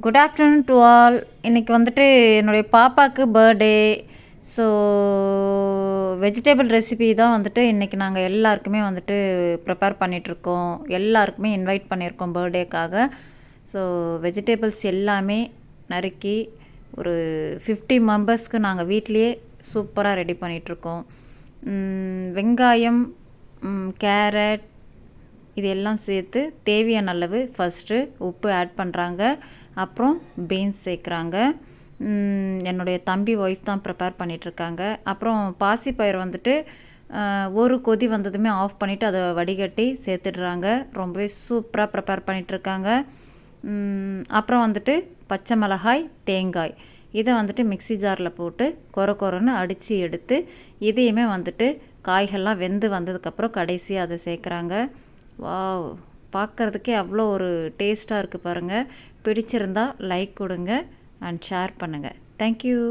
Good afternoon to all. இன்றைக்கி வந்துட்டு என்னுடைய பாப்பாவுக்கு பர்த்டே. ஸோ வெஜிடபிள் ரெசிபி தான் வந்துட்டு இன்றைக்கி நாங்கள் எல்லாருக்குமே வந்துட்டு ப்ரிப்பேர் பண்ணிகிட்ருக்கோம். எல்லாருக்குமே இன்வைட் பண்ணியிருக்கோம் பர்த்டேக்காக. ஸோ வெஜிடபிள்ஸ் எல்லாமே நறுக்கி ஒரு 50 மெம்பர்ஸ்க்கு நாங்கள் வீட்லேயே சூப்பராக ரெடி பண்ணிகிட்ருக்கோம். வெங்காயம், கேரட் இது எல்லாம் சேர்த்து தேவையான அளவு ஃபஸ்ட்டு உப்பு ஆட் பண்ணுறாங்க. அப்புறம் பீன்ஸ் சேர்க்குறாங்க. என்னுடைய தம்பி ஒய்ஃப் தான் ப்ரிப்பேர் பண்ணிகிட்ருக்காங்க. அப்புறம் பாசிப்பயிறு வந்துட்டு ஒரு கொதி வந்ததுமே ஆஃப் பண்ணிவிட்டு அதை வடிகட்டி சேர்த்துடுறாங்க. ரொம்பவே சூப்பராக ப்ரிப்பேர் பண்ணிகிட்ருக்காங்க. அப்புறம் வந்துட்டு பச்சை மிளகாய், தேங்காய் இதை வந்துட்டு மிக்ஸி ஜாரில் போட்டு கொரன்னு அடித்து எடுத்து இதையுமே வந்துட்டு காய்கள்லாம் வெந்து வந்ததுக்கப்புறம் கடைசியாக அதை சேர்க்குறாங்க. வாவ், பார்க்குறதுக்கே அவ்வளோ ஒரு டேஸ்ட்டாக இருக்குது பாருங்கள். பிடிச்சிருந்தா லைக் கொடுங்க அண்ட் ஷேர் பண்ணுங்கள். தேங்க்யூ.